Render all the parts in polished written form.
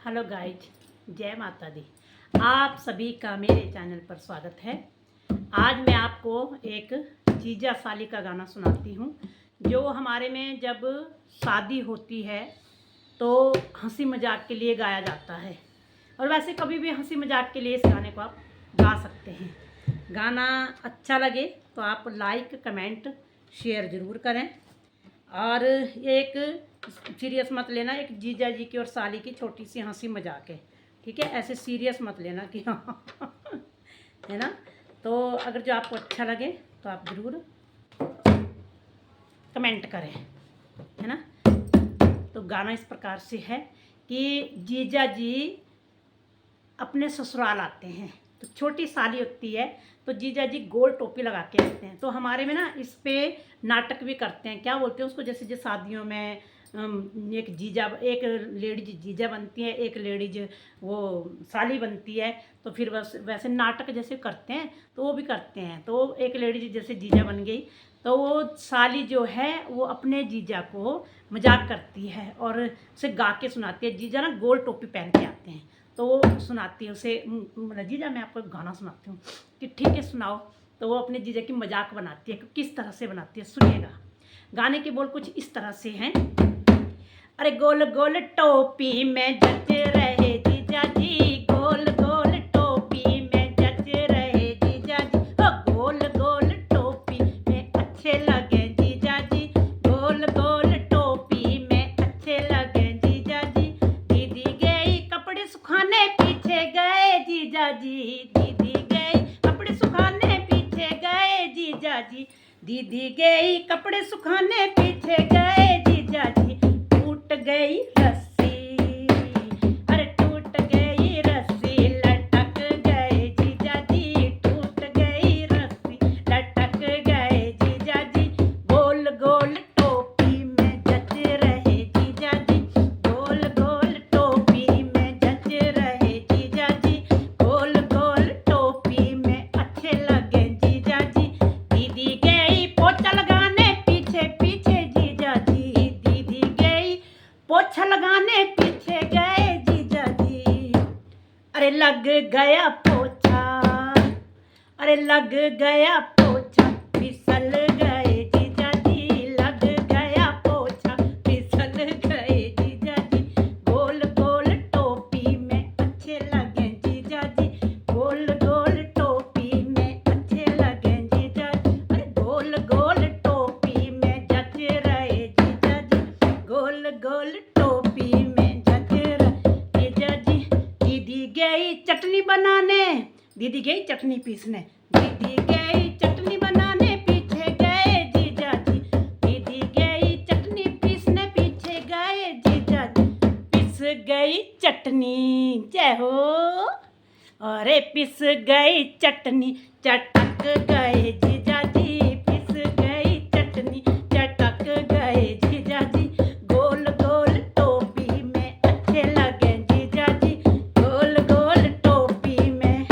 Hello guys, जय माता दी। आप सभी का मेरे चैनल पर स्वागत है। आज मैं आपको एक जीजा साली का गाना सुनाती हूँ, जो हमारे में जब शादी होती है तो हंसी मजाक के लिए गाया जाता है। और वैसे कभी भी हंसी मजाक के लिए इस गाने को आप गा सकते हैं। गाना अच्छा लगे तो आप लाइक, कमेंट, शेयर ज़रूर करें। और ये एक सीरियस मत लेना, एक जीजा जी की और साली की छोटी सी हंसी मजाक है, ठीक है। ऐसे सीरियस मत लेना कि हाँ है ना। तो अगर जो आपको अच्छा लगे तो आप ज़रूर कमेंट करें, है ना। तो गाना इस प्रकार से है कि जीजा जी अपने ससुराल आते हैं तो छोटी साली होती है तो जीजा जी गोल टोपी लगा के आते हैं। तो हमारे में ना इस पे नाटक भी करते हैं, क्या बोलते हैं उसको, जैसे जो शादियों में एक लेडीज जीजा बनती है, एक लेडीज वो साली बनती है। तो फिर वैसे नाटक जैसे करते हैं तो वो भी करते हैं। तो एक लेडीज जैसे जीजा बन गई तो वो साली जो है वो अपने जीजा को मजाक करती है और उसे गा के सुनाती है। जीजा ना गोल टोपी पहन के आते हैं तो वो सुनाती है उसे, जीजा मैं आपको एक गाना सुनाती हूँ कि ठीक है सुनाओ। तो वो अपने जीजा की मजाक बनाती है। किस तरह से बनाती है सुनिएगा। गाने के बोल कुछ इस तरह से हैं। अरे गोल गोल टोपी में जच रहे जीजा जी, गोल गोल टोपी में जच रहे जीजा जी, ओ गोल गोल टोपी में अच्छे लगे जीजा जी, गोल गोल टोपी में अच्छे लगे जीजा जी। दीदी गई कपड़े सुखाने पीछे गए जीजा जी, दीदी गई कपड़े सुखाने पीछे गए जीजा जी, दीदी गई कपड़े सुखाने पीछे गए जीजा जी। टूट गई रस्सी, अरे टूट गई रस्सी, लटक गए जीजा जी, टूट गई रस्सी, लटक गए जीजा जी। गोल गोल टोपी में जच रहे जीजा जी, गोल गोल टोपी में जच रहे जीजा जी, गोल गोल टोपी में अच्छे लगे जीजा जी। दीदी गई पोछा लगाने पीछे पीछे जीजा जी, दीदी गई पोछा लगाने पीछे गए जीजा जी। अरे लग गया पोछा, अरे लग गया पोछा, फिसल गए जीजा जी, लग गया पोछा, फिसल गए जीजा जी। गोल गोल टोपी में अच्छे लगे जीजा जी, गोल गोल टोपी में अच्छे लगे जीजा जी। अरे गोल गोल टोपी में जच रहे जीजा जी, गोल गोल टोपी में जच रहे जीजा जी। दीदी गई चटनी बनाने, दीदी गई चटनी पीसने, दीदी गई चटनी बनाने पीछे गए जीजा जी, दीदी गई चटनी पीसने पीछे गए जीजा जी। पिस गई चटनी, जय हो, अरे पिस गई चटनी, चटक गए जीजा जी, पिस गई चटनी, चटक गए जीजा जी। गोल गोल टोपी में अच्छे लगे जीजा जी, गोल गोल टोपी में,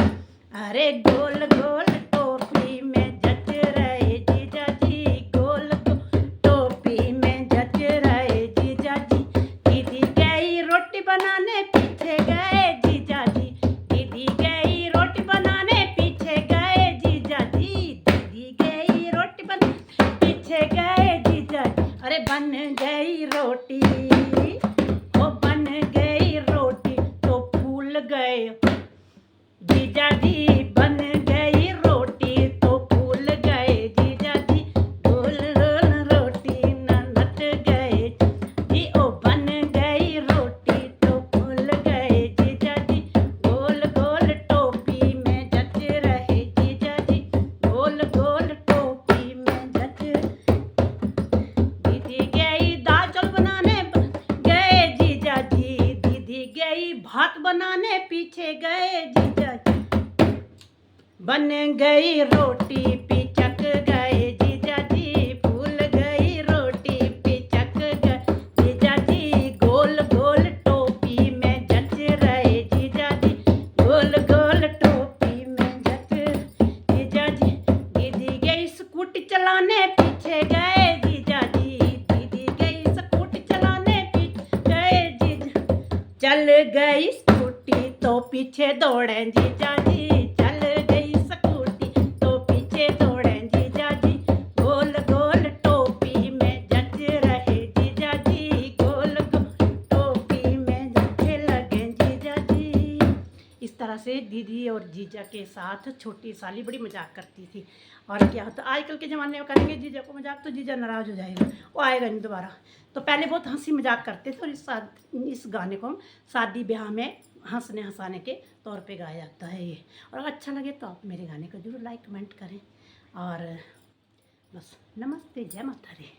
अरे गोल गोल टोपी में जच रहे जीजा जी, गोल गोल टोपी में जच रहे जीजा जी। दीदी गई रोटी बनाने पीछे गए जीजा जी, दीदी गई रोटी बनाने पीछे गए जीजा जी, दीदी गई रोटी बनाने पीछे गए जीजा जी। अरे बन गई रोटी, ओ बन गई रोटी तो फूल गए जीजा जी, बन गई रोटी तो फूल गए जीजा जी, गोल गोल रोटी न नट गए जी, ओ बन गई रोटी तो फूल गए जीजा जी। गोल गोल टोपी में जच रहे जीजा जी, गोल गोल टोपी में जच। दीदी गई दाल चावल बनाने गए जीजा जी, दीदी गई भात बनाने पीछे गए जीजा जी। बन गई रोटी पिचक गए जीजा जी, फूल गई रोटी पिचक गए जीजा जी। गोल गोल टोपी में जच रहे जीजा जी, गोल गोल टोपी में जच जीजा जी। दीदी गई स्कूटी चलाने पीछे गए जीजा जी, दीदी गई स्कूटी चलाने पीछे गए जीजा। चल गई स्कूटी तो पीछे दौड़े जीजा जी, चल गई स्कूटी तो पीछे दौड़े जीजा जी, गोल गोल टोपी में जच रहे जीजा जी, गोल गोल टोपी में जचे लगे जीजा जी। इस तरह से दीदी और जीजा के साथ छोटी साली बड़ी मजाक करती थी। और क्या होता आजकल के ज़माने में करेंगे जीजा को मजाक तो जीजा नाराज़ हो जाएगा, वो आएगा नहीं दोबारा। तो पहले बहुत हंसी मजाक करते थे, और इस गाने को हम शादी ब्याह में हंसने हंसाने के तौर पे गाया जाता है ये। और अगर अच्छा लगे तो आप मेरे गाने को जरूर लाइक कमेंट करें। और बस नमस्ते, जय माता दी।